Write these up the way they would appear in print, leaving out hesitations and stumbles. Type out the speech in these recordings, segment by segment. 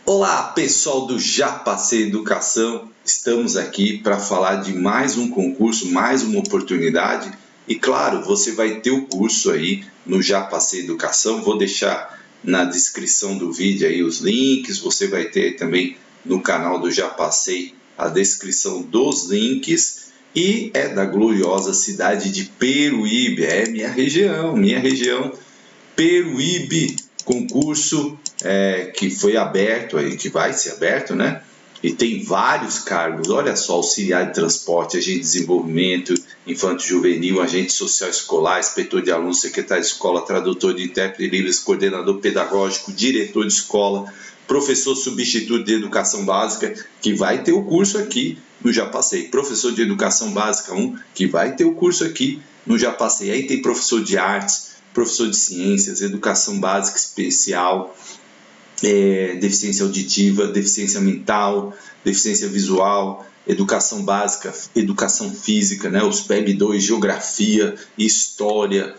Olá, pessoal do Já Passei Educação. Estamos aqui para falar de mais um concurso, mais uma oportunidade. E claro, você vai ter o curso aí no Já Passei Educação. Vou deixar na descrição do vídeo aí os links. Você vai ter também no canal do Já Passei a descrição dos links. E é da gloriosa cidade de Peruíbe, é minha região, Peruíbe. Concurso que foi aberto aí, que vai ser aberto, né? E tem vários cargos. Olha só: auxiliar de transporte, agente de desenvolvimento infantil juvenil, agente social escolar, inspetor de alunos, secretário de escola, tradutor de intérprete de livros, coordenador pedagógico, diretor de escola, professor substituto de educação básica, que vai ter o curso aqui no Já Passei. Professor de educação básica 1, que vai ter o curso aqui no Já Passei. Aí tem professor de artes, professor de ciências, educação básica especial, deficiência auditiva, deficiência mental, deficiência visual, educação básica, educação física, né? Os PEB2, geografia, história,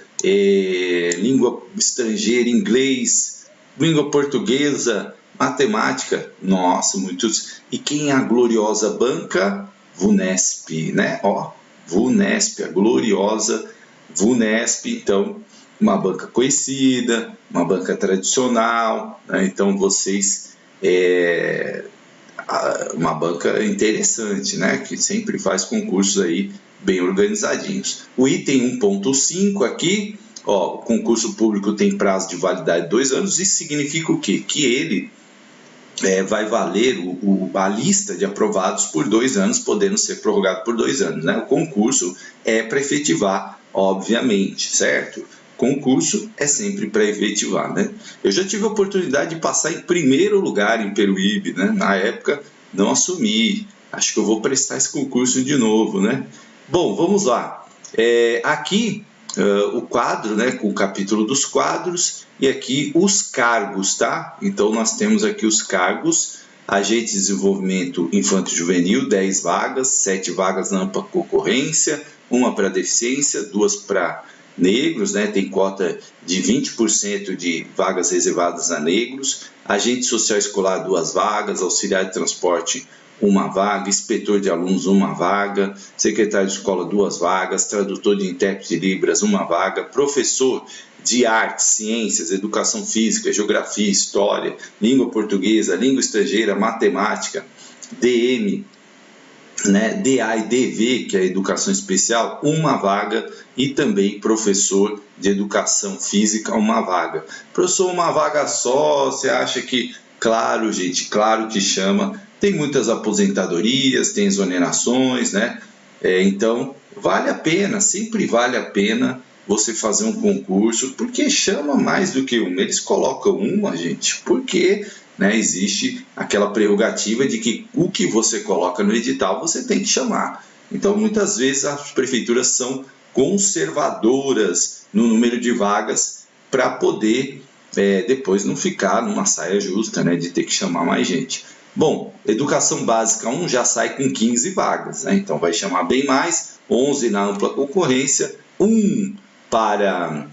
língua estrangeira, inglês, língua portuguesa, matemática. Nossa, muitos. E quem é a gloriosa banca? VUNESP, né? VUNESP, a gloriosa VUNESP. Então, uma banca conhecida, uma banca tradicional, né? Então vocês, uma banca interessante, né? Que sempre faz concursos aí bem organizadinhos. O item 1.5 aqui, o concurso público tem prazo de validade de 2 anos. Isso significa o quê? Que ele vai valer a lista de aprovados por 2 anos, podendo ser prorrogado por 2 anos, né? O concurso é para efetivar, obviamente, certo? Concurso é sempre para efetivar, né? Eu já tive a oportunidade de passar em primeiro lugar em Peruíbe, né? Na época não assumi, acho que eu vou prestar esse concurso de novo, né? Bom, vamos lá. Aqui o quadro, né? Com o capítulo dos quadros, e aqui os cargos, tá? Então nós temos aqui os cargos: agente de desenvolvimento infantil juvenil, 10 vagas, 7 vagas na ampla concorrência, 1 para deficiência, 2 para negros, né? Tem cota de 20% de vagas reservadas a negros. Agente social escolar, 2 vagas, auxiliar de transporte, 1 vaga, inspetor de alunos, 1 vaga, secretário de escola, 2 vagas, tradutor de intérprete de Libras, 1 vaga, professor de artes, ciências, educação física, geografia, história, língua portuguesa, língua estrangeira, matemática, DM, né, DA e DV, que é a educação especial, 1 vaga, e também professor de educação física, 1 vaga. Professor, 1 vaga só, você acha que... Claro, gente, claro que chama. Tem muitas aposentadorias, tem exonerações, né? Então, vale a pena, sempre vale a pena você fazer um concurso, porque chama mais do que um. Eles colocam gente, porque... né, existe aquela prerrogativa de que o que você coloca no edital você tem que chamar. Então, muitas vezes as prefeituras são conservadoras no número de vagas para poder depois não ficar numa saia justa, né, de ter que chamar mais gente. Bom, educação básica 1 já sai com 15 vagas, né, então vai chamar bem mais, 11 na ampla concorrência, 1 para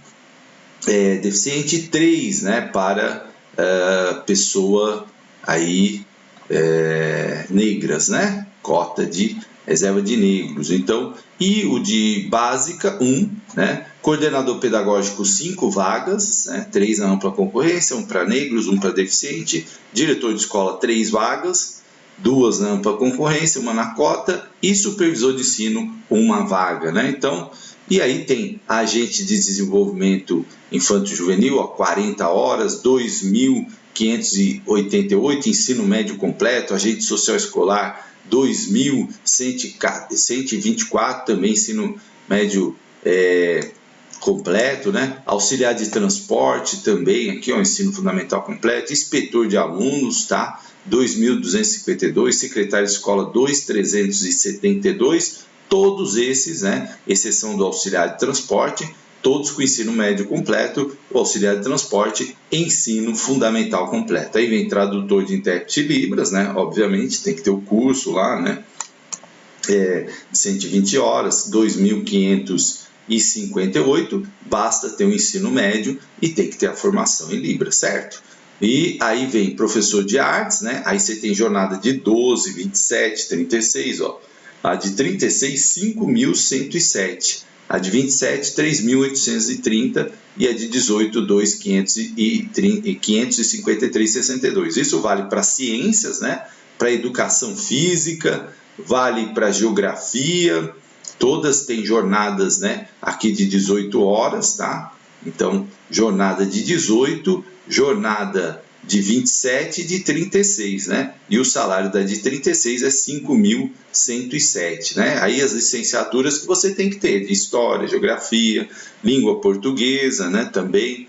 deficiente, 3, né, para pessoa aí negras, né? Cota de reserva de negros. Então, e o de básica 1, né? Coordenador pedagógico, 5 vagas, né? 3 na ampla concorrência, 1 para negros, 1 para deficiente. Diretor de escola, 3 vagas, 2 na ampla concorrência, 1 na cota, e supervisor de ensino, 1 vaga, né? Então, e aí tem agente de desenvolvimento infantil juvenil, 40 horas, 2.588, ensino médio completo, agente social escolar, 2.124, também ensino médio completo, né? Auxiliar de transporte também, aqui ensino fundamental completo, inspetor de alunos, tá? 2.252, secretário de escola, 2.372, todos esses, né, exceção do auxiliar de transporte, todos com ensino médio completo, o auxiliar de transporte, ensino fundamental completo. Aí vem tradutor de intérprete Libras, né, obviamente, tem que ter o curso lá, né, 120 horas, 2.558, basta ter o ensino médio e tem que ter a formação em Libras, certo? E aí vem professor de artes, né? Aí você tem jornada de 12, 27, 36, ó. A de 36, 5.107. A de 27, 3.830 e a de 18, 2.553,62. Isso vale para ciências, né? Para educação física, vale para geografia, todas têm jornadas, né? Aqui de 18 horas, tá? Então, jornada de 18, jornada de 27 e de 36, né? E o salário da de 36 é 5.107, né? Aí as licenciaturas que você tem que ter, de História, Geografia, Língua Portuguesa, né? Também,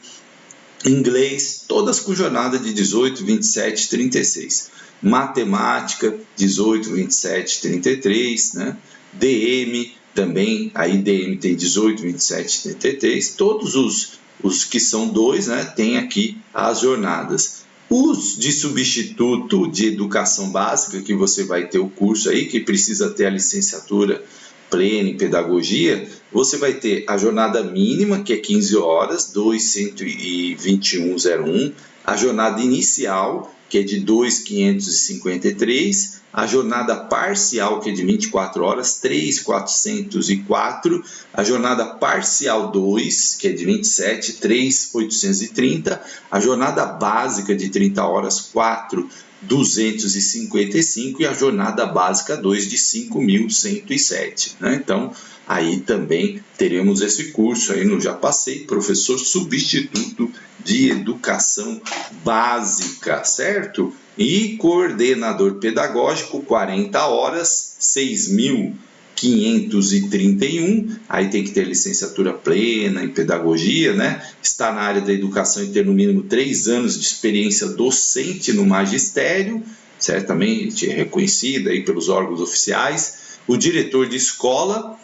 Inglês, todas com jornada de 18, 27 e 36. Matemática, 18, 27, 33, né? DM também, aí DM tem 18, 27, 33, todos os que são 2, né, tem aqui as jornadas. Os de substituto de educação básica, que você vai ter o curso aí, que precisa ter a licenciatura plena em pedagogia, você vai ter a jornada mínima, que é 15 horas, 2.121,01, a jornada inicial, que é de 2.553, a jornada parcial, que é de 24 horas, 3.404, a jornada parcial 2, que é de 27, 3.830, a jornada básica de 30 horas, 4.255 e a jornada básica 2 de 5.107, né? Então, aí também teremos esse curso aí no Já Passei, professor substituto de educação básica, certo? E coordenador pedagógico, 40 horas, 6.531, aí tem que ter licenciatura plena em pedagogia, né? Está na área da educação e ter no mínimo 3 anos de experiência docente no magistério, certamente reconhecida aí pelos órgãos oficiais. O diretor de escola,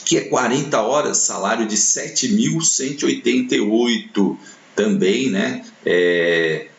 que é 40 horas, salário de 7.188 também, né?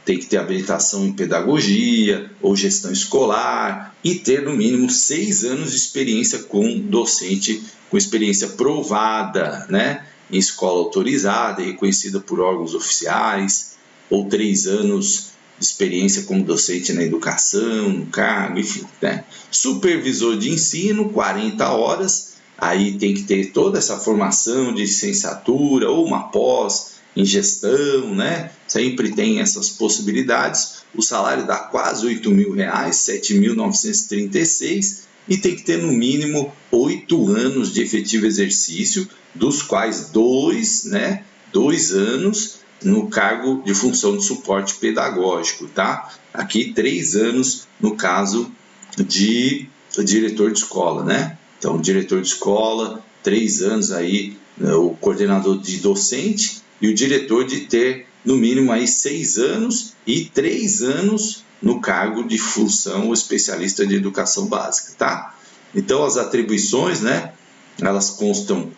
Tem que ter habilitação em pedagogia ou gestão escolar e ter no mínimo 6 anos de experiência com docente, com experiência provada, né? Em escola autorizada e reconhecida por órgãos oficiais, ou 3 anos de experiência como docente na educação, no cargo, enfim, né? Supervisor de ensino, 40 horas, aí tem que ter toda essa formação de licenciatura ou uma pós em gestão, né? Sempre tem essas possibilidades. O salário dá quase R$8.000, 7.936, e tem que ter no mínimo 8 anos de efetivo exercício, dos quais 2, né? 2 anos no cargo de função de suporte pedagógico, tá? Aqui 3 anos no caso de diretor de escola, né? Então, diretor de escola, 3 anos aí, o coordenador de docente e o diretor de ter no mínimo aí 6 anos e 3 anos no cargo de função ou especialista de educação básica, tá? Então, as atribuições, né? Elas constam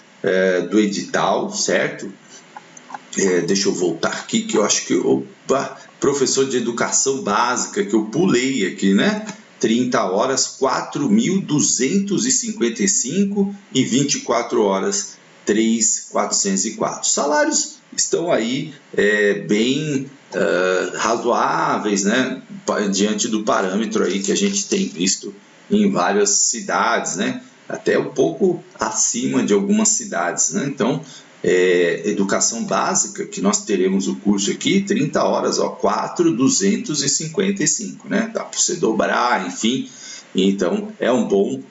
do edital, certo? Deixa eu voltar aqui, que eu acho que professor de educação básica, que eu pulei aqui, né? 30 horas, 4.255 e 24 horas, 3.404. Salários estão aí bem razoáveis, né? Diante do parâmetro aí que a gente tem visto em várias cidades, né? Até um pouco acima de algumas cidades, né? Então, educação básica, que nós teremos o curso aqui, 30 horas, 4.255, né? Dá para você dobrar, enfim. Então, é um bom...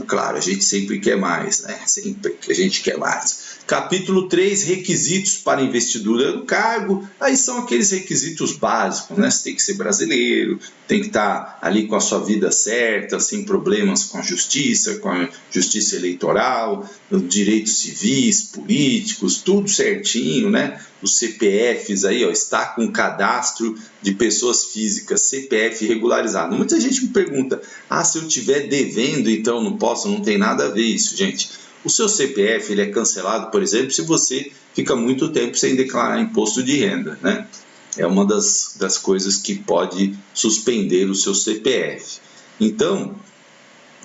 claro, a gente sempre quer mais, né? Sempre que a gente quer mais. Capítulo 3, requisitos para investidura no cargo. Aí são aqueles requisitos básicos, né? Você tem que ser brasileiro, tem que estar ali com a sua vida certa, sem problemas com a justiça eleitoral, direitos civis, políticos, tudo certinho, né? Os CPFs aí, ó, está com cadastro de pessoas físicas, CPF regularizado. Muita gente me pergunta, se eu estiver devendo, então não posso? Não tem nada a ver isso, gente. O seu CPF ele é cancelado, por exemplo, se você fica muito tempo sem declarar imposto de renda, né? É uma das coisas que pode suspender o seu CPF. Então,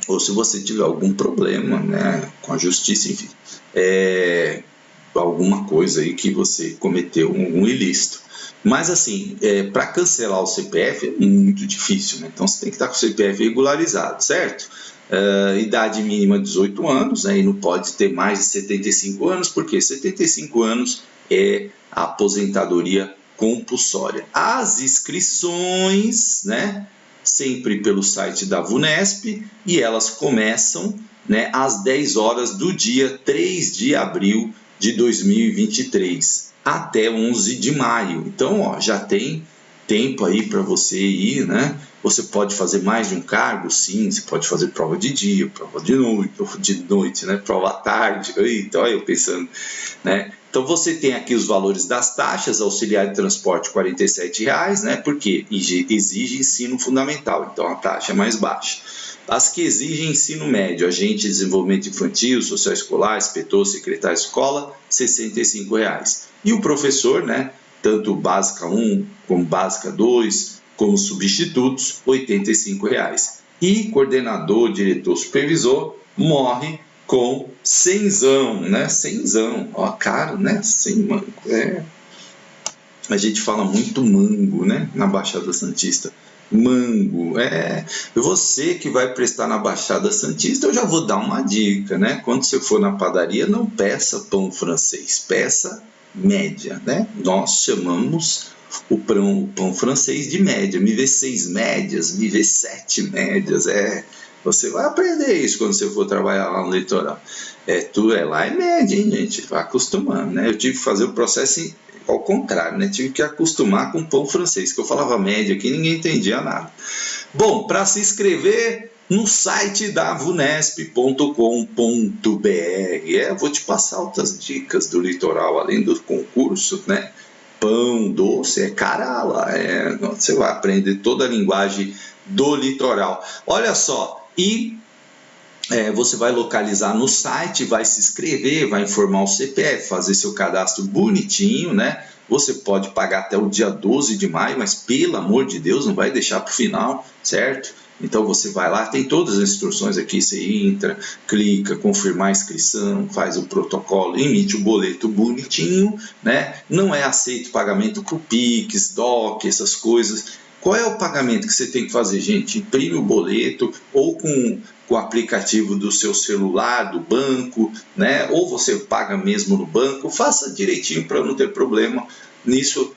ou se você tiver algum problema, né, com a justiça, enfim, alguma coisa aí que você cometeu um ilícito. Mas assim, para cancelar o CPF é muito difícil, né? Então você tem que estar com o CPF regularizado, certo? Idade mínima 18 anos, né? E não pode ter mais de 75 anos, porque 75 anos é a aposentadoria compulsória. As inscrições, né? Sempre pelo site da VUNESP, e elas começam, né, às 10 horas do dia 3 de abril de 2023 até 11 de maio. Então, ó, já tem tempo aí para você ir, né? Você pode fazer mais de um cargo, sim, você pode fazer prova de dia, prova de noite, né? Prova à tarde. Então, eu pensando, né? Então, você tem aqui os valores das taxas: auxiliar de transporte R$ 47,00, né? Porque exige ensino fundamental, então a taxa é mais baixa. As que exigem ensino médio: agente de desenvolvimento infantil, social escolar, inspetor, secretário de escola, R$ 65,00. E o professor, né? Tanto básica 1 como básica 2, como substitutos, R$ 85,00. E coordenador, diretor, supervisor morre com cenzão, né? Cenzão, ó, caro, né? 100 mango. A gente fala muito mango, né? Na Baixada Santista. Mango, você que vai prestar na Baixada Santista, eu já vou dar uma dica, né? Quando você for na padaria, não peça pão francês, peça média, né? Nós chamamos o pão francês de média. Me vê 6 médias, me vê 7 médias, você vai aprender isso quando você for trabalhar lá no litoral. Lá é média, hein, gente? Vai acostumando, né? Eu tive que fazer o processo ao contrário, né? Tive que acostumar com o pão francês, que eu falava média aqui, ninguém entendia nada. Bom, para se inscrever no site da vunesp.com.br, vou te passar outras dicas do litoral, além do concurso, né? Pão, doce, carala, você vai aprender toda a linguagem do litoral. Olha só, e você vai localizar no site, vai se inscrever, vai informar o CPF, fazer seu cadastro bonitinho, né? Você pode pagar até o dia 12 de maio, mas pelo amor de Deus, não vai deixar para o final, certo? Então você vai lá, tem todas as instruções aqui, você entra, clica, confirmar a inscrição, faz o protocolo, emite o boleto bonitinho, né? Não é aceito pagamento com Pix, DOC, essas coisas. Qual é o pagamento que você tem que fazer, gente? Imprime o boleto ou com o aplicativo do seu celular, do banco, né? Ou você paga mesmo no banco. Faça direitinho para não ter problema nisso.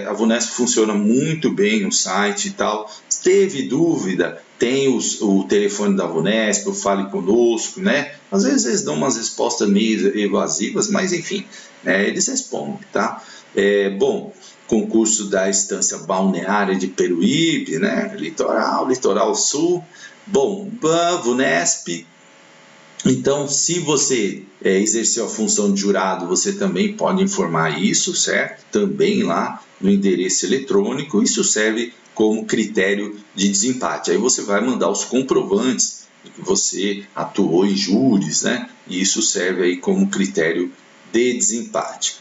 A VUNESP funciona muito bem no site e tal. Se teve dúvida, tem o telefone da VUNESP, Fale Conosco, né? Às vezes eles dão umas respostas meio evasivas, mas enfim, eles respondem, tá? Bom, concurso da Estância Balneária de Peruíbe, né? Litoral Sul. Bom, VUNESP. Então, se você exerceu a função de jurado, você também pode informar isso, certo? Também lá no endereço eletrônico. Isso serve como critério de desempate. Aí você vai mandar os comprovantes de que você atuou em júris, né? E isso serve aí como critério de desempate.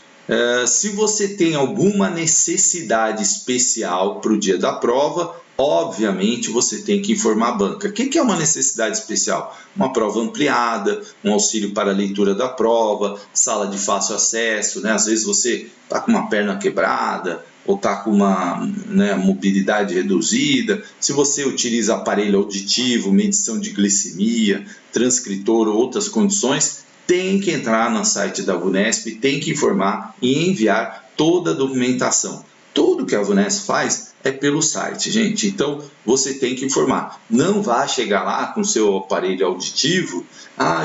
Se você tem alguma necessidade especial para o dia da prova, obviamente você tem que informar a banca. O que é uma necessidade especial? Uma prova ampliada, um auxílio para a leitura da prova, sala de fácil acesso, né? Às vezes você está com uma perna quebrada ou está com uma mobilidade reduzida. Se você utiliza aparelho auditivo, medição de glicemia, transcritor ou outras condições, tem que entrar no site da VUNESP, tem que informar e enviar toda a documentação. Tudo que a VUNESP faz é pelo site, gente. Então, você tem que informar. Não vá chegar lá com seu aparelho auditivo.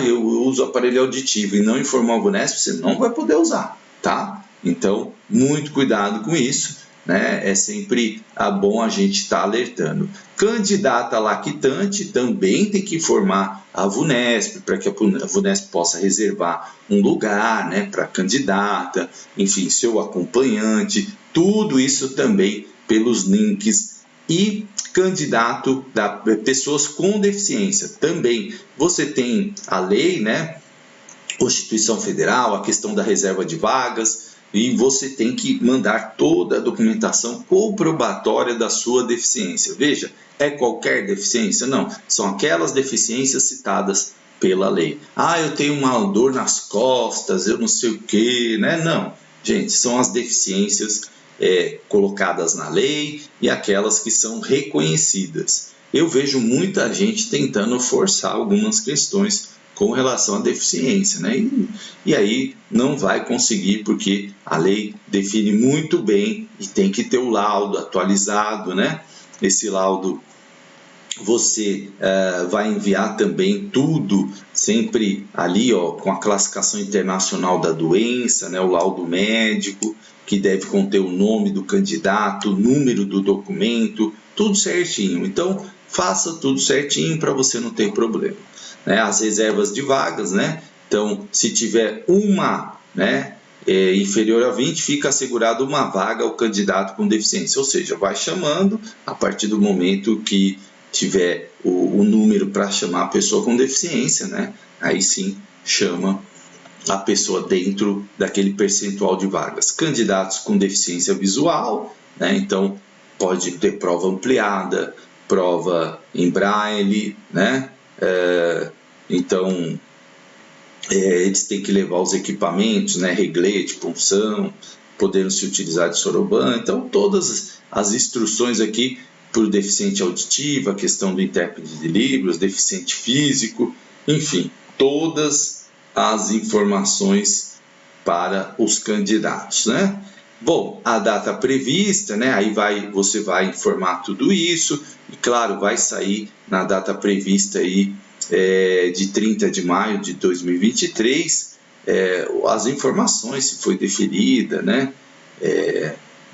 Eu uso aparelho auditivo, e não informar a VUNESP, você não vai poder usar, tá? Então, muito cuidado com isso, né? É sempre bom a gente estar alertando. Candidata lactante também tem que informar a VUNESP, para que a VUNESP possa reservar um lugar, né, para a candidata, enfim, seu acompanhante, tudo isso também pelos links. E candidato pessoas com deficiência também. Você tem a lei, né, Constituição Federal, a questão da reserva de vagas, e você tem que mandar toda a documentação comprobatória da sua deficiência. Veja, é qualquer deficiência? Não, são aquelas deficiências citadas pela lei. Ah, eu tenho uma dor nas costas, eu não sei o que, né? Não, gente, são as deficiências colocadas na lei e aquelas que são reconhecidas. Eu vejo muita gente tentando forçar algumas questões com relação à deficiência, né? E aí não vai conseguir, porque a lei define muito bem e tem que ter o laudo atualizado, né? Esse laudo você vai enviar também tudo sempre ali, ó, com a classificação internacional da doença, né? O laudo médico, que deve conter o nome do candidato, o número do documento, tudo certinho. Então, faça tudo certinho para você não ter problema. Né? As reservas de vagas, né? Então, se tiver uma, né, inferior a 20, fica assegurado uma vaga ao candidato com deficiência. Ou seja, vai chamando a partir do momento que tiver o número para chamar a pessoa com deficiência, né? Aí sim chama a pessoa dentro daquele percentual de vagas. Candidatos com deficiência visual, né? Então pode ter prova ampliada, prova em braille, né? Então eles têm que levar os equipamentos, né? Reglete, punção, podendo se utilizar de soroban. Então todas as instruções aqui para o deficiente auditivo, a questão do intérprete de Libras, deficiente físico, enfim, todas as informações para os candidatos, né? Bom, a data prevista, né? Aí você vai informar tudo isso e, claro, vai sair na data prevista aí de 30 de maio de 2023 as informações, se foi deferida, né?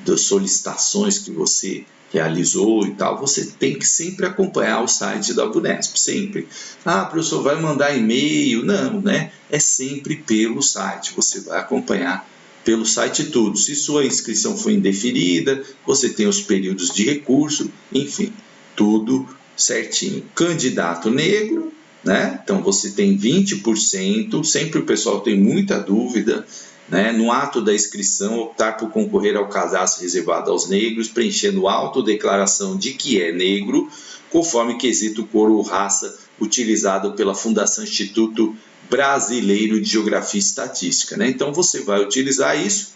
Das solicitações que você realizou e tal, você tem que sempre acompanhar o site da Abunesp, sempre. Ah, professor, vai mandar e-mail? Não, né? É sempre pelo site, você vai acompanhar pelo site tudo. Se sua inscrição foi indeferida, você tem os períodos de recurso, enfim, tudo certinho. Candidato negro, né? Então você tem 20%, sempre o pessoal tem muita dúvida, né? No ato da inscrição, optar por concorrer ao cadastro reservado aos negros, preenchendo autodeclaração de que é negro, conforme quesito cor ou raça utilizado pela Fundação Instituto Brasileiro de Geografia e Estatística, né? Então você vai utilizar isso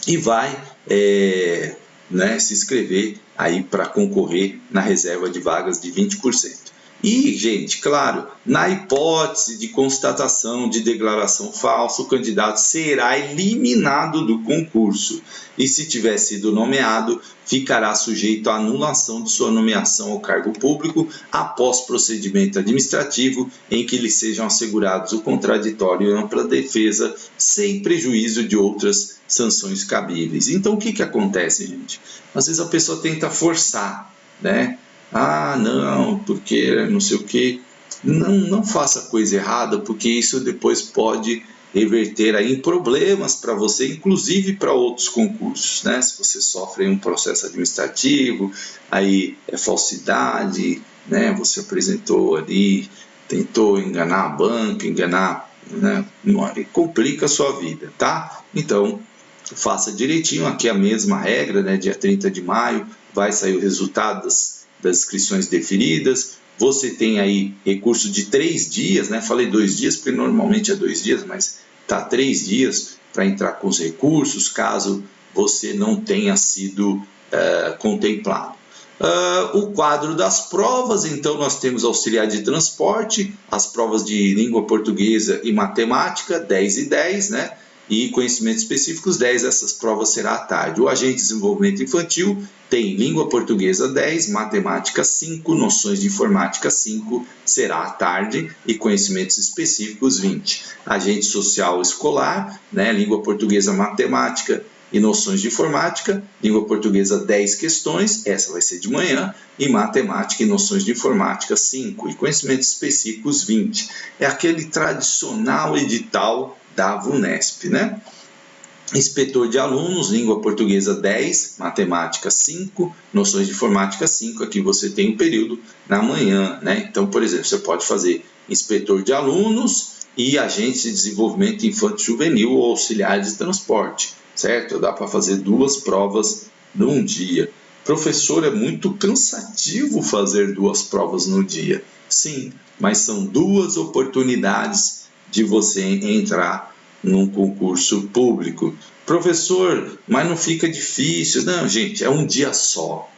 e vai né, se inscrever aí para concorrer na reserva de vagas de 20%. E, gente, claro, na hipótese de constatação de declaração falsa, o candidato será eliminado do concurso e, se tiver sido nomeado, ficará sujeito à anulação de sua nomeação ao cargo público após procedimento administrativo em que lhe sejam assegurados o contraditório e ampla defesa, sem prejuízo de outras sanções cabíveis. Então, o que acontece, gente? Às vezes a pessoa tenta forçar, né? Ah, não, porque não sei o que. Não faça coisa errada, porque isso depois pode reverter aí em problemas para você, inclusive para outros concursos, né? Se você sofre um processo administrativo, aí é falsidade, né? Você apresentou ali, tentou enganar a banca, né? Complica a sua vida, tá? Então, faça direitinho, aqui a mesma regra, né? Dia 30 de maio vai sair o resultado das inscrições deferidas. Você tem aí recurso de 3 dias, né? Falei 2 dias porque normalmente é 2 dias, mas tá 3 dias para entrar com os recursos, caso você não tenha sido contemplado. O quadro das provas, então nós temos auxiliar de transporte, as provas de língua portuguesa e matemática, 10 e 10, né? E conhecimentos específicos 10, essas provas será à tarde. O agente de desenvolvimento infantil tem língua portuguesa 10, matemática 5, noções de informática 5, será à tarde, e conhecimentos específicos 20. Agente social escolar, né, língua portuguesa, matemática e noções de informática, língua portuguesa 10 questões, essa vai ser de manhã, e matemática e noções de informática 5, e conhecimentos específicos 20. É aquele tradicional edital da VUNESP, né? Inspetor de alunos, língua portuguesa 10, matemática 5, noções de informática 5, aqui você tem um período na manhã, né? Então, por exemplo, você pode fazer inspetor de alunos e agente de desenvolvimento infanto-juvenil ou auxiliar de transporte, certo? Dá para fazer 2 provas num dia. Professor, é muito cansativo fazer 2 provas no dia. Sim, mas são 2 oportunidades de você entrar num concurso público. Professor, mas não fica difícil. Não, gente, é um dia só,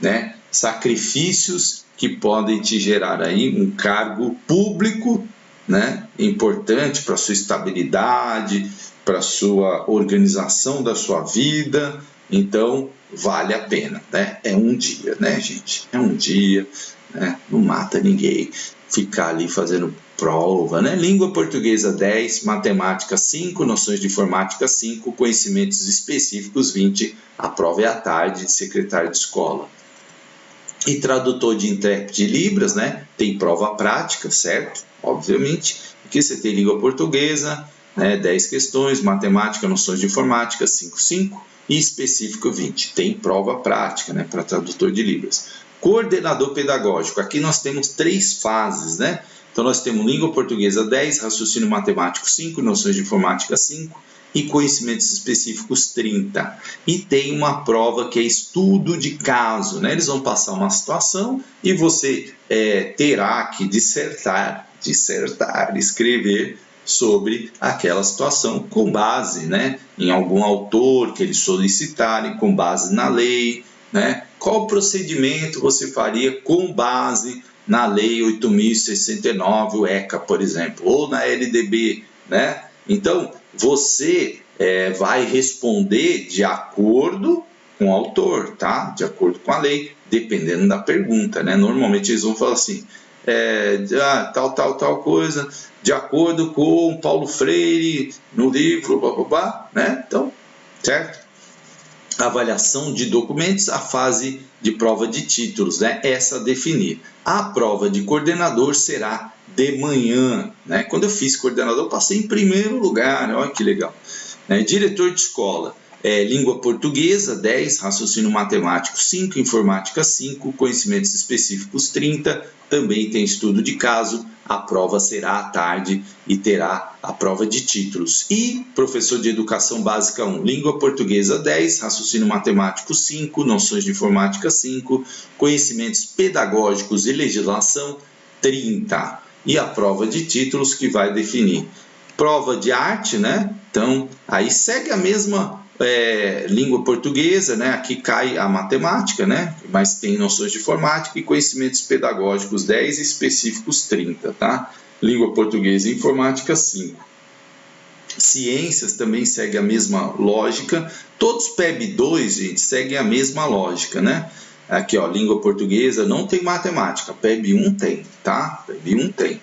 né? Sacrifícios que podem te gerar aí um cargo público, né? Importante para a sua estabilidade, para a sua organização da sua vida. Então, vale a pena, né? É um dia, né, gente? É um dia, né? Não mata ninguém ficar ali fazendo prova, né? Língua portuguesa 10, matemática 5, noções de informática 5, conhecimentos específicos 20, a prova é à tarde, secretário de escola. E tradutor de intérprete de Libras, né? Tem prova prática, certo? Obviamente. Aqui você tem língua portuguesa, né? 10 questões, matemática, noções de informática 5 e específico 20. Tem prova prática, né? Para tradutor de Libras. Coordenador pedagógico. Aqui nós temos 3 fases, né? Então nós temos língua portuguesa 10, raciocínio matemático 5, noções de informática 5 e conhecimentos específicos 30. E tem uma prova que é estudo de caso, né? Eles vão passar uma situação e você terá que dissertar, escrever sobre aquela situação com base, né, em algum autor que eles solicitarem, com base na lei, né? Qual procedimento você faria com base na Lei 8.069, o ECA, por exemplo, ou na LDB, né? Então, você vai responder de acordo com o autor, tá? De acordo com a lei, dependendo da pergunta, né? Normalmente eles vão falar assim, tal coisa, de acordo com Paulo Freire, no livro, blá, blá, blá, né? Então, certo? Avaliação de documentos, a fase de prova de títulos, né? Essa a definir. A prova de coordenador será de manhã, né? Quando eu fiz coordenador, eu passei em primeiro lugar, olha que legal. Diretor de escola, língua portuguesa 10, raciocínio matemático 5, informática 5, conhecimentos específicos 30, também tem estudo de caso, a prova será à tarde e terá a prova de títulos. E professor de educação básica 1, língua portuguesa 10, raciocínio matemático 5, noções de informática 5, conhecimentos pedagógicos e legislação 30. E a prova de títulos que vai definir. Prova de arte, né? Então, aí segue a mesma língua portuguesa, né? Aqui cai a matemática, né? Mas tem noções de informática e conhecimentos pedagógicos 10 e específicos 30, tá? Língua portuguesa e informática 5. Ciências também segue a mesma lógica. Todos PEB 2, gente, seguem a mesma lógica, né? Aqui, ó, língua portuguesa não tem matemática, PEB 1 tem, tá? PEB 1 tem.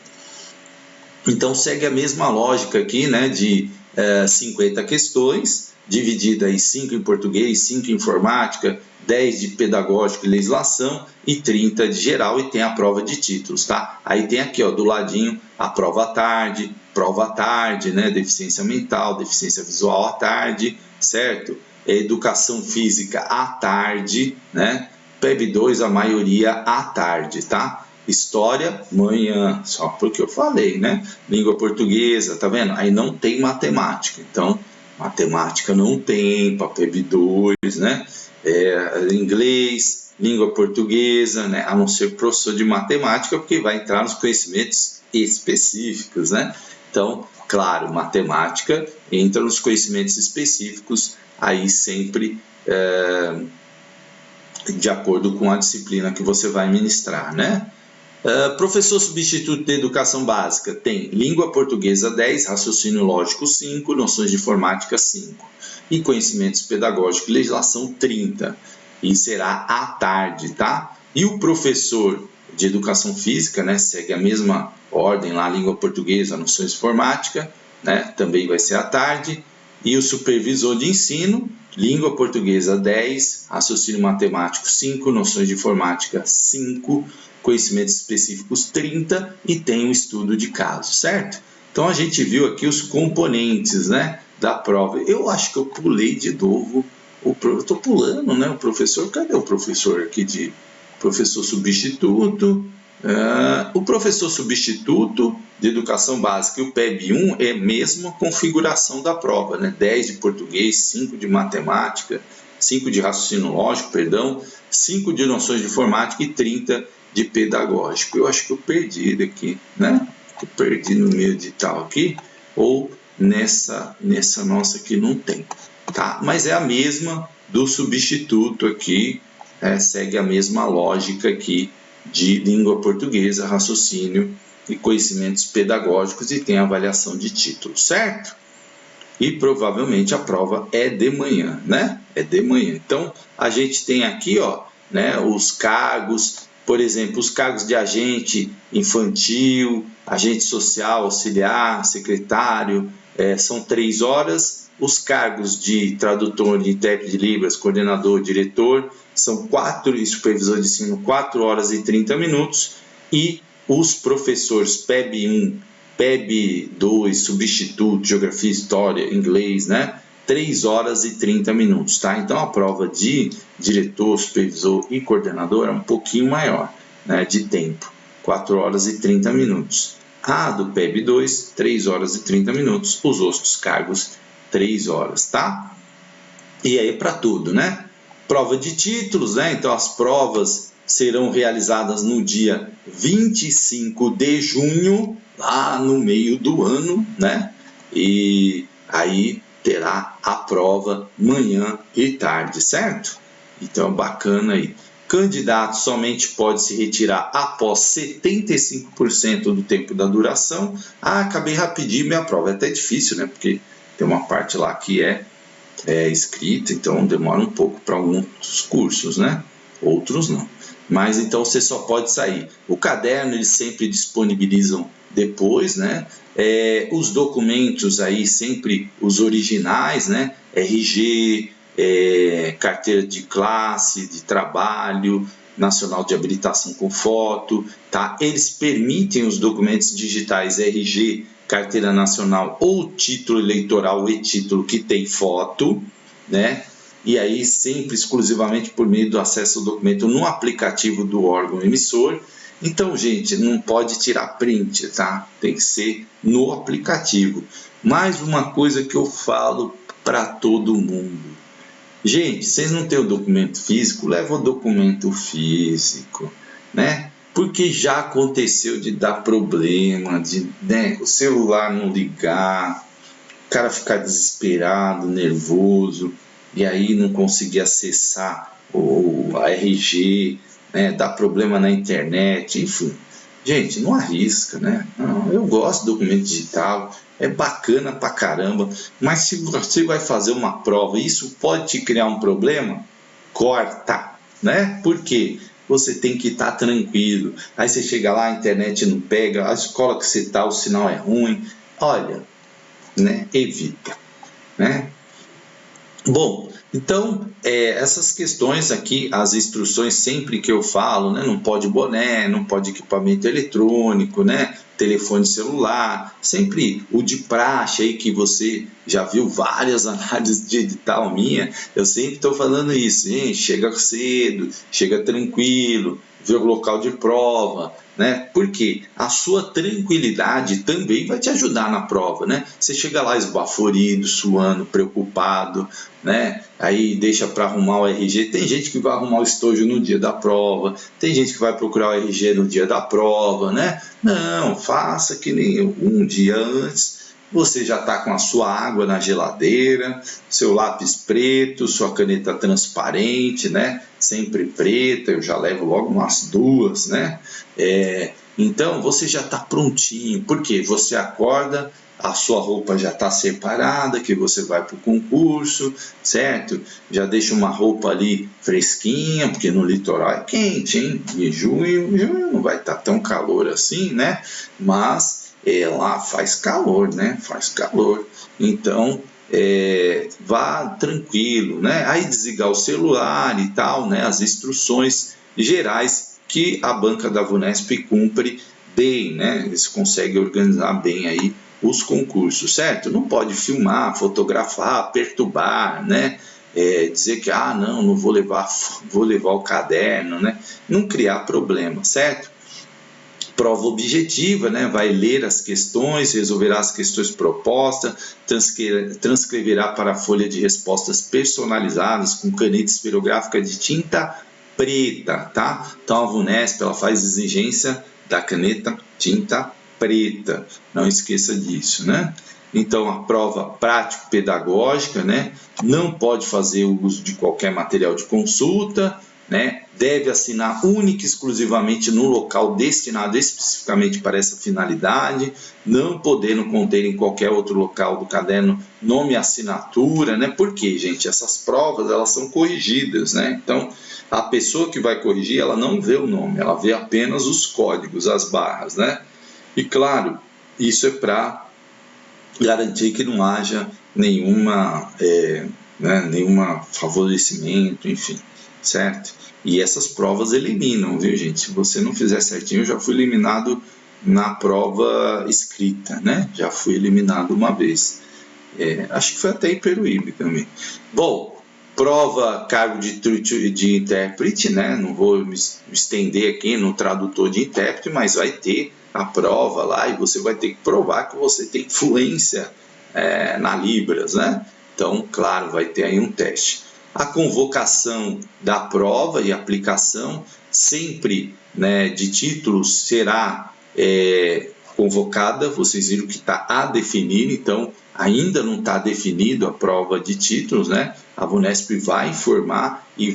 Então segue a mesma lógica aqui, né, de 50 questões, dividida em 5 em português, 5 em informática, 10 de pedagógico e legislação e 30 de geral, e tem a prova de títulos, tá? Aí tem aqui, ó, do ladinho a prova à tarde, né, deficiência mental, deficiência visual à tarde, certo? Educação física à tarde, né? PEB 2 a maioria à tarde, tá? História, manhã, só porque eu falei, né? Língua portuguesa, tá vendo? Aí não tem matemática, então matemática não tem, para PEB 2, né? Inglês, língua portuguesa, né? A não ser professor de matemática, porque vai entrar nos conhecimentos específicos, né? Então, claro, matemática entra nos conhecimentos específicos, aí sempre de acordo com a disciplina que você vai ministrar, né? Professor substituto de educação básica tem língua portuguesa 10, raciocínio lógico 5, noções de informática 5 e conhecimentos pedagógicos e legislação 30, e será à tarde, tá? E o professor de educação física, né, segue a mesma ordem lá, língua portuguesa, noções de informática, né, também vai ser à tarde. E o supervisor de ensino, língua portuguesa 10, raciocínio matemático 5, noções de informática 5, conhecimentos específicos 30 e tem um estudo de caso, certo? Então a gente viu aqui os componentes, né, da prova. Eu acho que eu pulei de novo, eu estou pulando, né, o professor, cadê o professor aqui de professor substituto? O professor substituto de educação básica e o PEB 1 é a mesma configuração da prova, né? 10 de português, 5 de matemática, 5 de raciocínio lógico, perdão, 5 de noções de informática e 30 de pedagógico. Eu acho que eu perdi ele aqui, né? Eu perdi no meio edital aqui, ou nessa nossa aqui não tem, tá? Mas é a mesma do substituto aqui, segue a mesma lógica aqui de língua portuguesa, raciocínio e conhecimentos pedagógicos, e tem avaliação de título, certo? E provavelmente a prova é de manhã, né? É de manhã. Então, a gente tem aqui, ó, né, os cargos, por exemplo, os cargos de agente infantil, agente social, auxiliar, secretário, são 3 horas. Os cargos de tradutor, de intérprete de Libras, coordenador, diretor, são 4, e supervisor de ensino, 4 horas e 30 minutos. E os professores PEB 1, PEB 2, substituto, geografia, história, inglês, né? 3 horas e 30 minutos, tá? Então a prova de diretor, supervisor e coordenador é um pouquinho maior, né, de tempo, 4 horas e 30 minutos. A do PEB 2, 3 horas e 30 minutos, os outros cargos, 3 horas, tá? E aí para tudo, né? Prova de títulos, né? Então as provas serão realizadas no dia 25 de junho, lá no meio do ano, né? E aí terá a prova manhã e tarde, certo? Então, bacana aí. Candidato somente pode se retirar após 75% do tempo da duração. Acabei rapidinho minha prova. É até difícil, né? Porque tem uma parte lá que é escrita, então demora um pouco para alguns cursos, né? Outros não. Mas então você só pode sair. O caderno eles sempre disponibilizam depois, né? Os documentos aí sempre os originais, né? RG, carteira de classe, de trabalho, nacional de habilitação com foto, tá? Eles permitem os documentos digitais RG, carteira nacional ou título eleitoral e título que tem foto, né? E aí sempre exclusivamente por meio do acesso ao documento no aplicativo do órgão emissor. Então, gente, não pode tirar print, tá? Tem que ser no aplicativo. Mais uma coisa que eu falo para todo mundo. Gente, vocês não têm o documento físico? Leva o documento físico, né? Porque já aconteceu de dar problema, de, né, o celular não ligar, o cara ficar desesperado, nervoso, e aí não conseguir acessar a RG, né, dá problema na internet, enfim. Gente, não arrisca, né? Não, eu gosto do documento digital, é bacana pra caramba, mas se você vai fazer uma prova e isso pode te criar um problema, corta, né? Por quê? Você tem que estar tranquilo. Aí você chega lá, a internet não pega, a escola que você está, o sinal é ruim. Olha, né? Evita, né? Bom, então, essas questões aqui, as instruções sempre que eu falo, né, não pode boné, não pode equipamento eletrônico, né, telefone celular, sempre o de praxe aí que você já viu várias análises de edital minha, eu sempre estou falando isso, gente, chega cedo, chega tranquilo, vê o local de prova, né? Porque a sua tranquilidade também vai te ajudar na prova, né? Você chega lá esbaforido, suando, preocupado, né? Aí deixa para arrumar o RG. Tem gente que vai arrumar o estojo no dia da prova, tem gente que vai procurar o RG no dia da prova, né? Não, faça que nem eu, um dia antes. Você já está com a sua água na geladeira, seu lápis preto, sua caneta transparente, né? Sempre preta, eu já levo logo umas 2, né? Então você já está prontinho, porque você acorda, a sua roupa já está separada, que você vai para o concurso, certo? Já deixa uma roupa ali fresquinha, porque no litoral é quente, hein? Em junho não vai estar tão calor assim, né? Mas lá faz calor, né? Faz calor. Então, vá tranquilo, né? Aí desligar o celular e tal, né? As instruções gerais que a banca da VUNESP cumpre bem, né? Eles conseguem organizar bem aí os concursos, certo? Não pode filmar, fotografar, perturbar, né? Dizer que, não vou levar o caderno, né? Não criar problema, certo? Prova objetiva, né? Vai ler as questões, resolverá as questões propostas, transcreverá para a folha de respostas personalizadas com caneta esferográfica de tinta preta, tá? Então a VUNESP ela faz exigência da caneta tinta preta, não esqueça disso, né? Então a prova prático-pedagógica, né? Não pode fazer o uso de qualquer material de consulta, né? Deve assinar única e exclusivamente no local destinado especificamente para essa finalidade, não podendo conter em qualquer outro local do caderno nome e assinatura, né? Porque, gente, essas provas elas são corrigidas, né? Então a pessoa que vai corrigir, ela não vê o nome, ela vê apenas os códigos, as barras, né? E claro, isso é para garantir que não haja nenhuma favorecimento, enfim, certo? E essas provas eliminam, viu, gente? Se você não fizer certinho, eu já fui eliminado na prova escrita, né? Já fui eliminado uma vez. Acho que foi até em Peruíbe também. Bom, prova cargo de intérprete, né? Não vou me estender aqui no tradutor de intérprete, mas vai ter a prova lá e você vai ter que provar que você tem fluência na Libras, né? Então, claro, vai ter aí um teste. A convocação da prova e aplicação sempre, né, de títulos será convocada, vocês viram que está a definir, então ainda não está definido a prova de títulos, né? A VUNESP vai informar e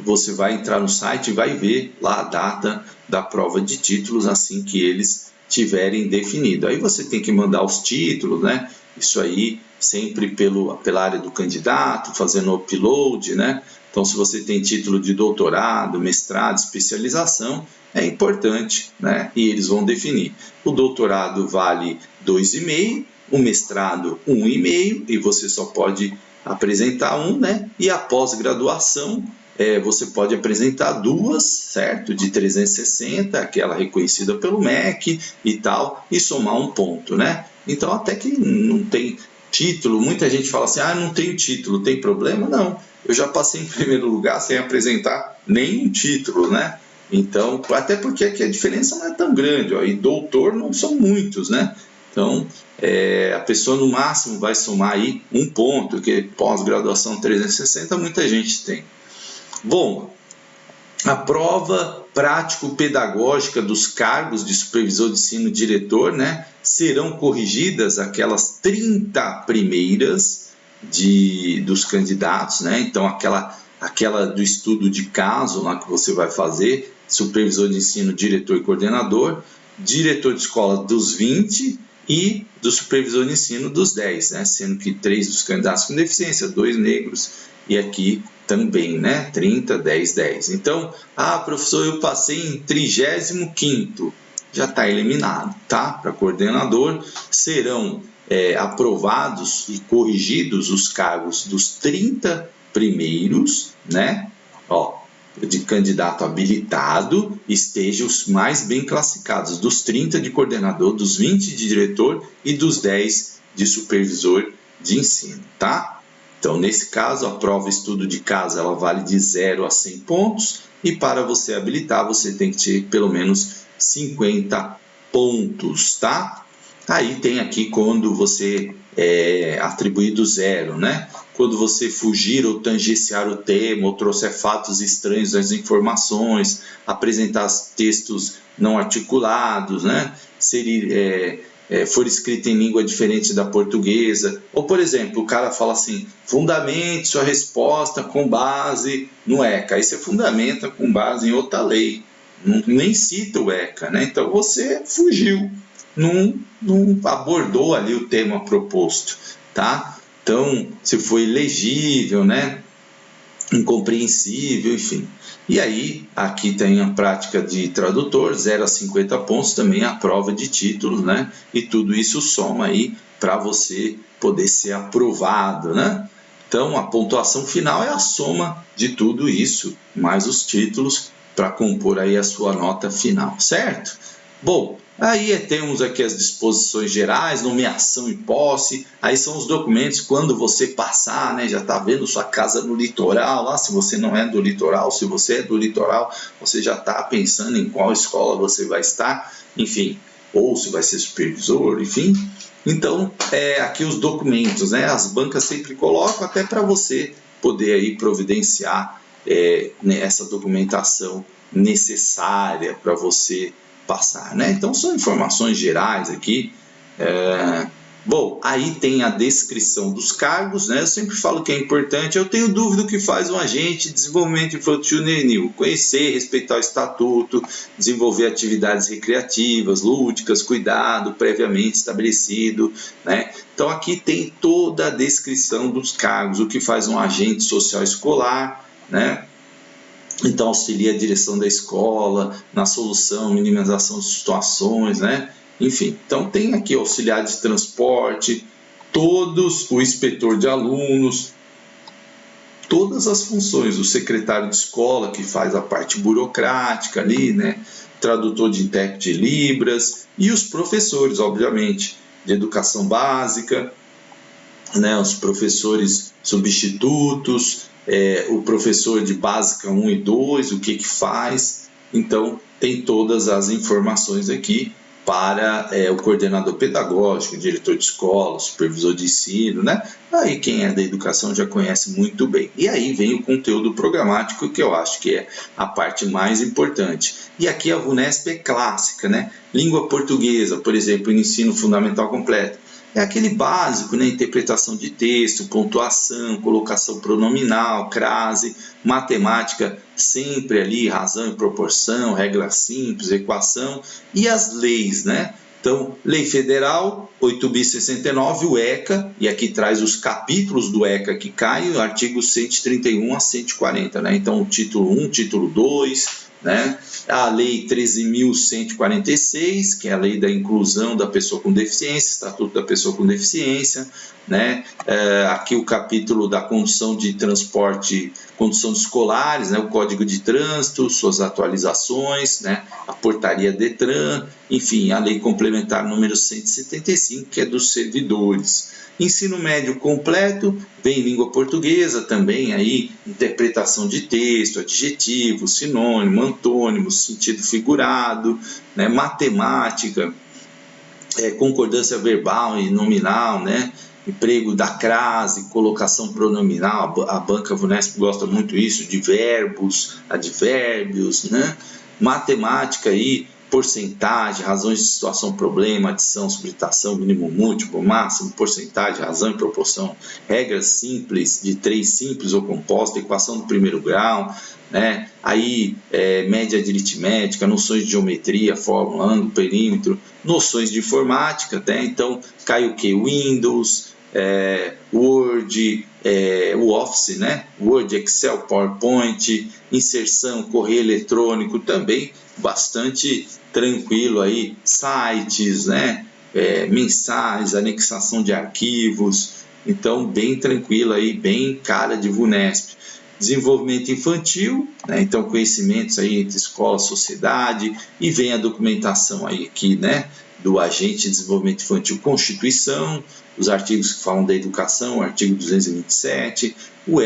você vai entrar no site e vai ver lá a data da prova de títulos assim que eles tiverem definido. Aí você tem que mandar os títulos, né? Isso aí sempre pela área do candidato, fazendo upload, né? Então, se você tem título de doutorado, mestrado, especialização, é importante, né? E eles vão definir. O doutorado vale 2,5, o mestrado 1,5, e você só pode apresentar um, né? E a pós-graduação, você pode apresentar duas, certo? De 360, aquela reconhecida pelo MEC e tal, e somar um ponto, né? Então, até que não tem título, muita gente fala assim, não tenho título, tem problema? Não, eu já passei em primeiro lugar sem apresentar nenhum título, né? Então, até porque aqui a diferença não é tão grande, ó, e doutor não são muitos, né? Então, a pessoa no máximo vai somar aí um ponto, que pós-graduação 360 muita gente tem. Bom, a prova prático-pedagógica dos cargos de supervisor de ensino e diretor, né, serão corrigidas aquelas 30 primeiras dos candidatos, né? Então aquela do estudo de caso lá que você vai fazer, supervisor de ensino, diretor e coordenador, diretor de escola dos 20 e do supervisor de ensino dos 10, né? Sendo que 3 dos candidatos com deficiência, 2 negros e aqui também, né? 30, 10, 10. Então, professor, eu passei em 35º, já está eliminado, tá? Para coordenador, serão aprovados e corrigidos os cargos dos 30 primeiros, né? De candidato habilitado, estejam os mais bem classificados, dos 30 de coordenador, dos 20 de diretor e dos 10 de supervisor de ensino, tá? Então, nesse caso, a prova estudo de caso ela vale de 0 a 100 pontos e para você habilitar, você tem que ter pelo menos 50 pontos, tá? Aí tem aqui quando você atribuído 0, né? Quando você fugir ou tangenciar o tema, ou trouxer fatos estranhos às informações, apresentar textos não articulados, né? For escrito em língua diferente da portuguesa, ou por exemplo, o cara fala assim, fundamente sua resposta com base no ECA, aí você fundamenta com base em outra lei, nem cita o ECA, né? Então você fugiu, não abordou ali o tema proposto, tá? Então, se foi ilegível, né? Incompreensível, enfim. E aí, aqui tem a prática de tradutor, 0 a 50 pontos, também a prova de títulos, né? E tudo isso soma aí para você poder ser aprovado, né? Então, a pontuação final é a soma de tudo isso, mais os títulos, para compor aí a sua nota final, certo? Bom, aí temos aqui as disposições gerais, nomeação e posse, aí são os documentos quando você passar, né, já está vendo sua casa no litoral, lá se você não é do litoral, se você é do litoral, você já está pensando em qual escola você vai estar, enfim, ou se vai ser supervisor, enfim. Então, aqui os documentos, né, as bancas sempre colocam até para você poder aí providenciar essa documentação necessária para você passar, né? Então são informações gerais aqui. Bom, aí tem a descrição dos cargos, né? Eu sempre falo que é importante. Eu tenho dúvida do que faz um agente de desenvolvimento infantil juvenil: conhecer, respeitar o estatuto, desenvolver atividades recreativas, lúdicas, cuidado previamente estabelecido, né? Então aqui tem toda a descrição dos cargos, o que faz um agente social escolar, né? Então auxilia a direção da escola na solução, minimização de situações, né? Enfim, então tem aqui auxiliar de transporte, o inspetor de alunos, todas as funções, o secretário de escola que faz a parte burocrática ali, né? Tradutor de intérprete de Libras, e os professores, obviamente, de educação básica, né? Os professores substitutos, o professor de básica 1 e 2, o que faz. Então tem todas as informações aqui para o coordenador pedagógico, diretor de escola, supervisor de ensino, né? Aí quem é da educação já conhece muito bem. E aí vem o conteúdo programático, que eu acho que é a parte mais importante. E aqui a VUNESP é clássica, né? Língua portuguesa, por exemplo, ensino fundamental completo. É aquele básico, né? Interpretação de texto, pontuação, colocação pronominal, crase, matemática, sempre ali, razão e proporção, regra simples, equação, e as leis, né? Então, Lei Federal 8.069, o ECA, e aqui traz os capítulos do ECA que caem, artigos 131 a 140, né? Então, o título 1, título 2, né? A Lei 13.146, que é a Lei da Inclusão da Pessoa com Deficiência, Estatuto da Pessoa com Deficiência, né? Aqui o capítulo da condução de transporte, condução de escolares, né? O Código de Trânsito, suas atualizações, né? A Portaria Detran, enfim, a Lei Complementar número 175, que é dos servidores. Ensino médio completo, vem língua portuguesa também, aí interpretação de texto, adjetivo, sinônimo, antônimo, sentido figurado, né? Matemática, concordância verbal e nominal, né? Emprego da crase, colocação pronominal, a banca VUNESP gosta muito disso, de verbos, advérbios, né? Matemática aí, porcentagem, razões de situação, problema, adição, subtração, mínimo, múltiplo, máximo, porcentagem, razão e proporção, regras simples, de 3 simples ou composta, equação do primeiro grau, né? Aí média de aritmética, noções de geometria, fórmula, ângulo, perímetro, noções de informática, né? Então cai o que? Windows, Word, o Office, né? Word, Excel, PowerPoint, inserção, correio eletrônico, também bastante tranquilo aí, sites, né? Mensagens, anexação de arquivos, então bem tranquilo aí, bem cara de VUNESP. Desenvolvimento infantil, né? Então conhecimentos aí entre escola, sociedade, e vem a documentação aí aqui, né? Do agente de desenvolvimento infantil, Constituição, os artigos que falam da educação, o artigo 227, o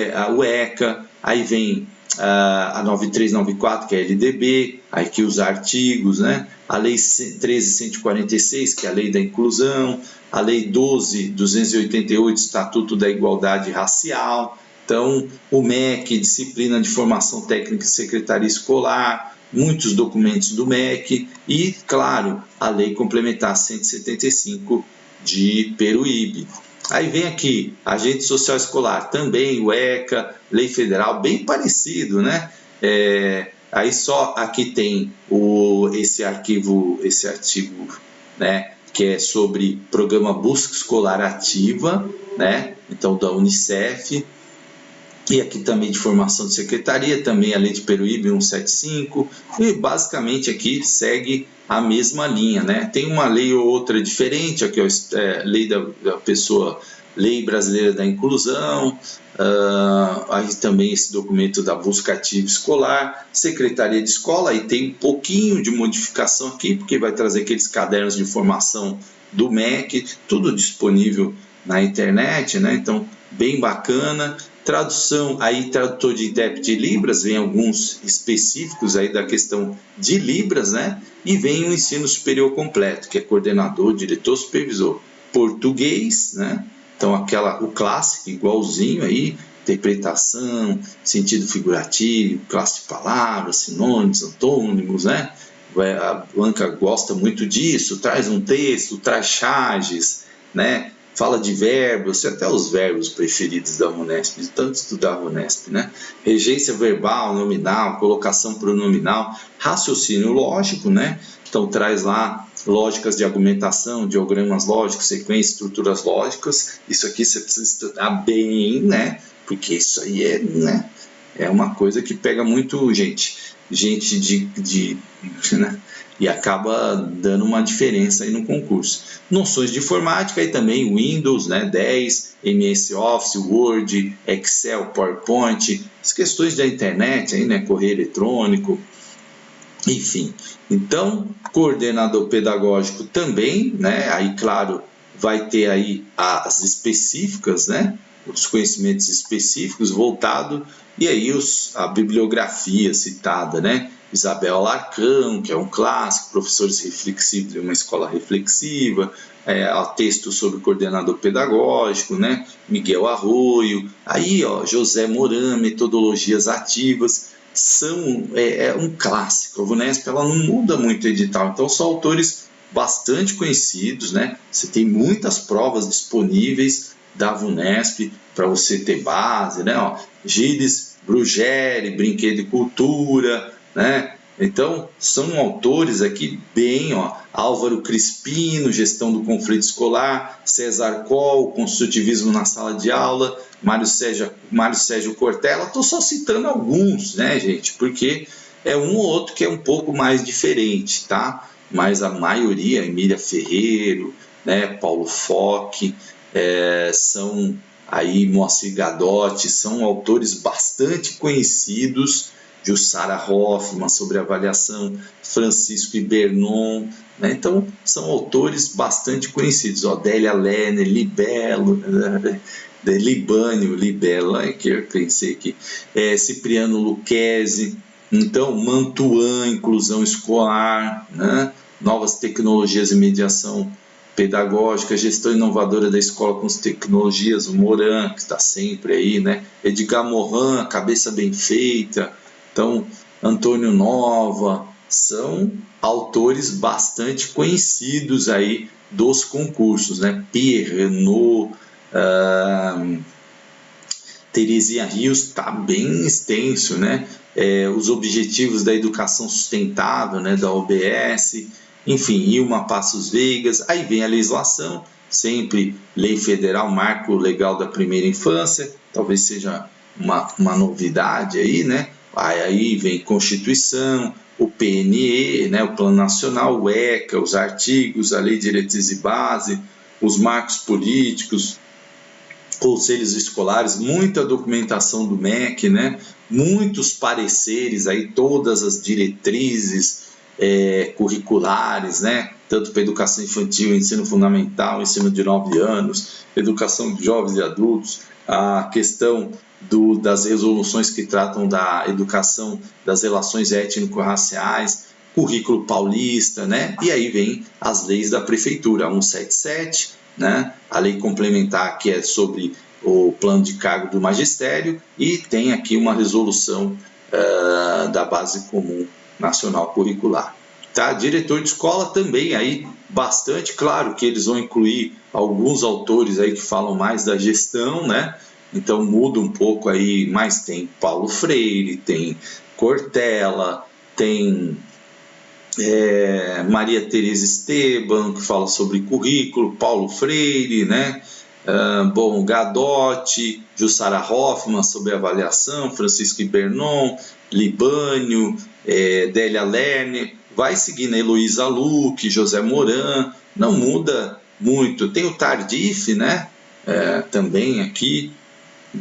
ECA, aí vem a 9394, que é a LDB, aqui os artigos, né? A Lei 13.146, que é a Lei da Inclusão, a Lei 12.288, Estatuto da Igualdade Racial, então o MEC, Disciplina de Formação Técnica e Secretaria Escolar, muitos documentos do MEC e, claro, a Lei Complementar 175 de Peruíbe. Aí vem aqui, agente social escolar, também o ECA, Lei Federal, bem parecido, né? Aí só aqui tem esse artigo, né? Que é sobre Programa Busca Escolar Ativa, né? Então da Unicef. E aqui também de formação de secretaria, também a Lei de Peruíbe 175, e basicamente aqui segue a mesma linha, né? Tem uma lei ou outra diferente, aqui é a Lei da Pessoa, Lei Brasileira da Inclusão, aí também esse documento da busca ativa escolar, Secretaria de Escola, aí tem um pouquinho de modificação aqui, porque vai trazer aqueles cadernos de formação do MEC, tudo disponível na internet, né? Então, bem bacana. Tradução, aí tradutor de intérprete de Libras, vem alguns específicos aí da questão de Libras, né? E vem o ensino superior completo, que é coordenador, diretor, supervisor. Português, né? Então o clássico, igualzinho aí, interpretação, sentido figurativo, classe de palavras, sinônimos, antônimos, né? A banca gosta muito disso, traz um texto, traz charges, né? Fala de verbos, até os verbos preferidos da Vunesp, de tanto estudar a Vunesp, né? Regência verbal, nominal, colocação pronominal, raciocínio lógico, né? Então traz lá lógicas de argumentação, diagramas lógicos, sequências, estruturas lógicas. Isso aqui você precisa estudar bem, né? Porque isso aí é, né? É uma coisa que pega muito gente né? E acaba dando uma diferença aí no concurso. Noções de informática e também Windows, né, 10, MS Office, Word, Excel, PowerPoint, as questões da internet, aí, né, correio eletrônico, enfim. Então, coordenador pedagógico também, né, aí claro, vai ter aí as específicas, né, os conhecimentos específicos voltado, e aí a bibliografia citada, né, Isabel Alarcão, que é um clássico, professores reflexivos de uma escola reflexiva, texto sobre coordenador pedagógico, né, Miguel Arroio, aí ó, José Moran, metodologias ativas, são um clássico. A Vunesp ela não muda muito o edital, então são autores bastante conhecidos, né, você tem muitas provas disponíveis da Vunesp para você ter base, né, ó, Gilles Bruggeri, Brinquedo e Cultura, né? Então, são autores aqui bem, ó, Álvaro Crispino, Gestão do Conflito Escolar, César Coll, Construtivismo na Sala de Aula, Mário Sérgio Cortella. Estou só citando alguns, né, gente? Porque é um ou outro que é um pouco mais diferente, tá? Mas a maioria, Emília Ferreiro, né, Paulo Foch, são aí Moacir Gadotti, são autores bastante conhecidos, Jussara Hoffmann sobre avaliação, Francisco Ibernon, né? Então são autores bastante conhecidos, Délia Lerner, Libello, Libânio, Libello, que eu pensei aqui, Cipriano Lucchesi, então Mantuan, inclusão escolar, né? Novas tecnologias e mediação pedagógica, gestão inovadora da escola com as tecnologias, o Moran, que está sempre aí, né? Edgar Morin, cabeça bem feita, então Antônio Nova, são autores bastante conhecidos aí dos concursos, né? Pierre Renaud, Terezinha Rios, está bem extenso, né? Os objetivos da educação sustentável, né? Da OBS, enfim, Ilma Passos Veigas, aí vem a legislação, sempre lei federal, marco legal da primeira infância, talvez seja uma novidade aí, né? Aí vem Constituição, o PNE, né? O Plano Nacional, o ECA, os artigos, a Lei de Diretriz e Base, os marcos políticos, conselhos escolares, muita documentação do MEC, né? Muitos pareceres aí, todas as diretrizes curriculares, né? Tanto para educação infantil, ensino fundamental, ensino de 9 anos, educação de jovens e adultos, a questão das resoluções que tratam da educação das relações étnico-raciais, currículo paulista, né? E aí vem as leis da prefeitura, 177, né? A lei complementar que é sobre o plano de cargo do magistério, e tem aqui uma resolução da base comum nacional curricular. Tá? Diretor de escola também aí bastante, claro que eles vão incluir alguns autores aí que falam mais da gestão, né? Então muda um pouco aí, mas tem Paulo Freire, tem Cortella, tem Maria Tereza Esteban, que fala sobre currículo, Paulo Freire, né? Gadotti, Jussara Hoffmann sobre avaliação, Francisco Ibernon, Libânio, Délia Lerner, vai seguindo a Heloísa Luque, José Moran, não muda muito. Tem o Tardif, né? Também aqui,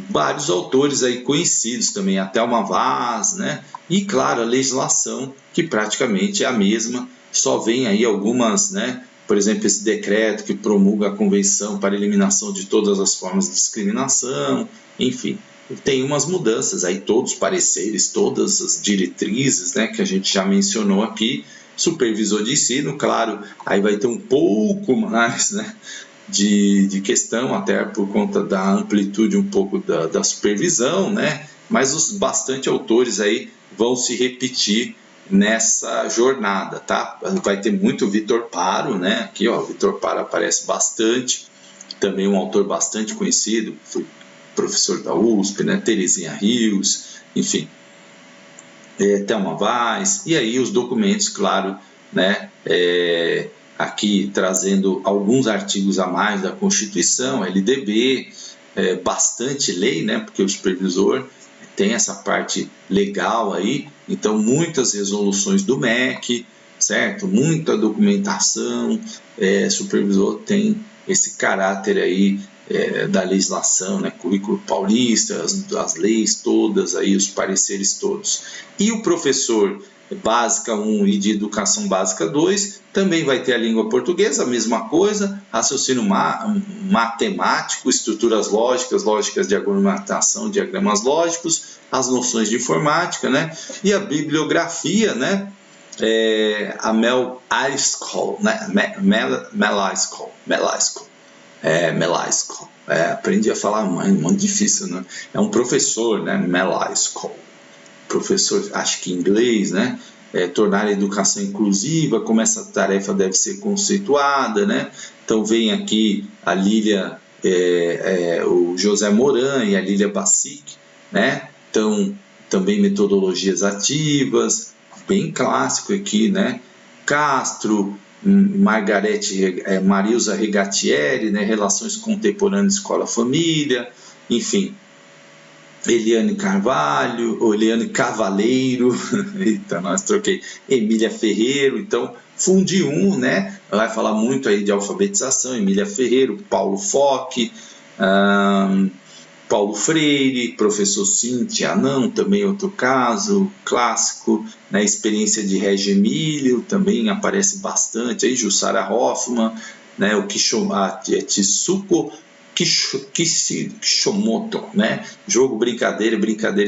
vários autores aí conhecidos também, a Thelma Vaz, né? E claro, a legislação, que praticamente é a mesma, só vem aí algumas, né? Por exemplo, esse decreto que promulga a Convenção para a Eliminação de Todas as Formas de Discriminação, enfim, tem umas mudanças aí, todos os pareceres, todas as diretrizes, né, que a gente já mencionou aqui, supervisor de ensino, claro, aí vai ter um pouco mais, né, de questão, até por conta da amplitude um pouco da supervisão, né? Mas os bastante autores aí vão se repetir nessa jornada, tá? Vai ter muito Vitor Paro, né? Aqui, ó, Vitor Paro aparece bastante, também um autor bastante conhecido, foi professor da USP, né? Terezinha Rios, enfim, Thelma Vaz, e aí os documentos, claro, né? Aqui trazendo alguns artigos a mais da Constituição, LDB, bastante lei, né? Porque o supervisor tem essa parte legal aí, então muitas resoluções do MEC, certo? Muita documentação, supervisor tem esse caráter aí da legislação, né? Currículo paulista, as leis todas aí, os pareceres todos. E o professor básica 1 e de educação básica 2 também vai ter a língua portuguesa, a mesma coisa, raciocínio matemático, estruturas lógicas, lógicas de argumentação, diagramas lógicos, as noções de informática, né? E a bibliografia, né? A Melascol, né? Melascol. Aprendi a falar, muito difícil, né? É um professor, né? Melascol. Professor, acho que inglês, né? Tornar a educação inclusiva, como essa tarefa deve ser conceituada, né? Então vem aqui a Lília, o José Moran e a Lília Bassic, né? Então, também metodologias ativas, bem clássico aqui, né? Castro, Marilza Regatieri, né? Relações contemporâneas escola-família, enfim, Eliane Carvalho, ou Eliane Cavaleiro, eita, nós troquei, Emília Ferreiro, então, Fundi 1, né? Vai falar muito aí de alfabetização, Emília Ferreiro, Paulo Foch, Paulo Freire, professor Cíntia Anão, também outro caso, clássico, né? Experiência de Reggio Emílio, também aparece bastante, aí Jussara Hoffmann, né? O Tsuko Kishimoto, né? Jogo, brincadeira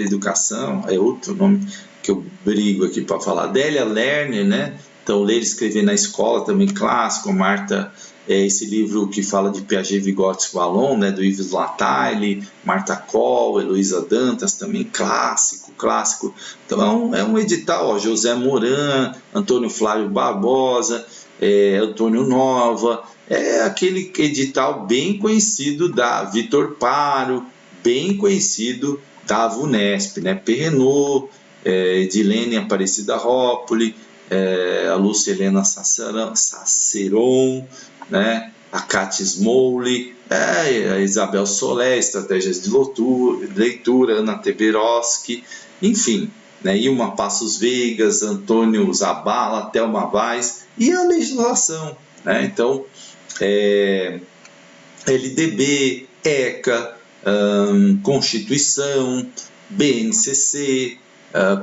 educação, é outro nome que eu brigo aqui para falar. Délia Lerner, né? Então, ler e escrever na escola, também clássico. Marta, esse livro que fala de Piaget, Vygotsky, Vallon, né? Do Yves Lattaille, Marta Coll, Heloísa Dantas, também clássico. Então, é um edital, ó, José Moran, Antônio Flávio Barbosa, Antônio Nova, aquele edital bem conhecido da Vitor Paro, bem conhecido da VUNESP, né? Perrenot, Edilene Aparecida Rópoli, a Lúcia Helena Saceron, né? A Cátia Smoley, a Isabel Solé, Estratégias de Leitura, Ana Teberoski, enfim, né? Ilma Passos Veigas, Antônio Zabala, Thelma Vaz, e a legislação, né? Então, LDB, ECA, Constituição, BNCC,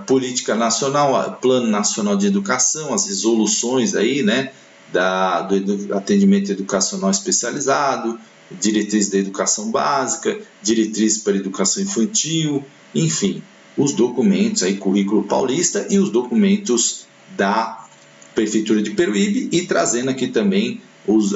Política Nacional, Plano Nacional de Educação, as resoluções aí, né, do atendimento educacional especializado, diretriz da educação básica, diretriz para a educação infantil, enfim, os documentos aí, currículo paulista e os documentos da Prefeitura de Peruíbe, e trazendo aqui também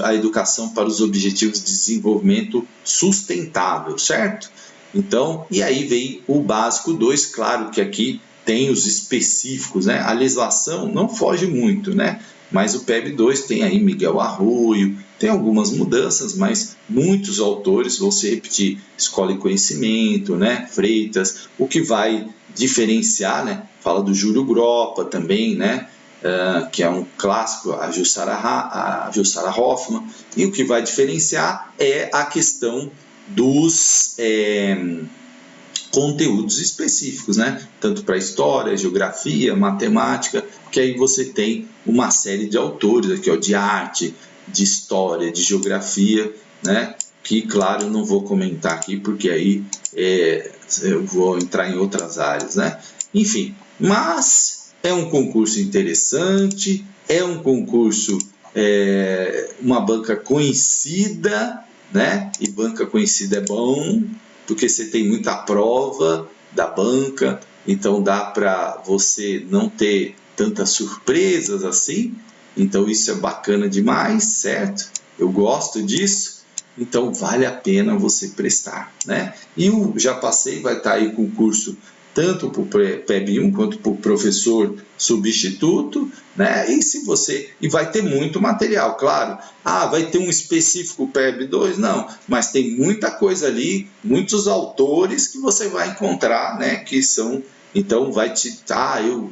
a educação para os objetivos de desenvolvimento sustentável, certo? Então, e aí vem o básico 2, claro que aqui tem os específicos, né? A legislação não foge muito, né? Mas o PEB 2 tem aí Miguel Arroio, tem algumas mudanças, mas muitos autores vão se repetir. Escola e Conhecimento, né? Freitas, o que vai diferenciar, né? Fala do Júlio Gropa também, né? Que é um clássico, a Jussara Hoffmann, e o que vai diferenciar é a questão dos conteúdos específicos, né? Tanto para história, geografia, matemática, que aí você tem uma série de autores aqui, ó, de arte, de história, de geografia, né? Que, claro, eu não vou comentar aqui, porque aí eu vou entrar em outras áreas, né? Enfim, mas é um concurso interessante, é um concurso, uma banca conhecida, né? E banca conhecida é bom, porque você tem muita prova da banca, então dá para você não ter tantas surpresas assim, então isso é bacana demais, certo? Eu gosto disso, então vale a pena você prestar, né? E o Já Passei vai estar aí com o curso tanto para o PEB 1 quanto para o professor substituto, né? E vai ter muito material, claro. Vai ter um específico PEB 2? Não, mas tem muita coisa ali, muitos autores que você vai encontrar, né? Que são, então vai te,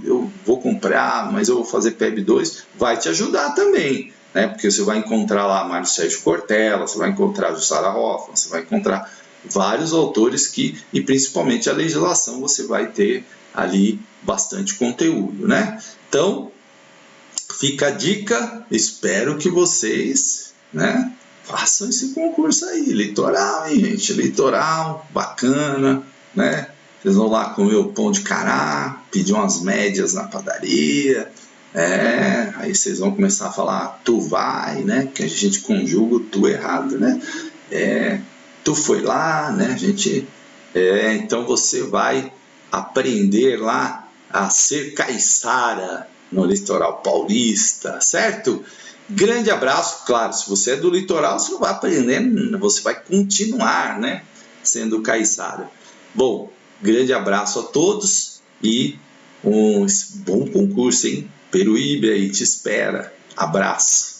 eu vou comprar, mas eu vou fazer PEB 2, vai te ajudar também, né? Porque você vai encontrar lá Mário Sérgio Cortella, você vai encontrar Jussara Hoffmann, você vai encontrar vários autores e principalmente a legislação, você vai ter ali bastante conteúdo, né? Então, fica a dica, espero que vocês, né, façam esse concurso aí, litoral, hein, gente? Litoral, bacana, né? Vocês vão lá comer o pão de cará, pedir umas médias na padaria, aí vocês vão começar a falar tu vai, né? Que a gente conjuga o tu errado, né? Tu foi lá, né? Então você vai aprender lá a ser caiçara no litoral paulista, certo? Grande abraço, claro, se você é do litoral, você não vai aprender, você vai continuar, né? Sendo caiçara. Bom, grande abraço a todos e um bom concurso, hein? Peruíbe aí te espera. Abraço.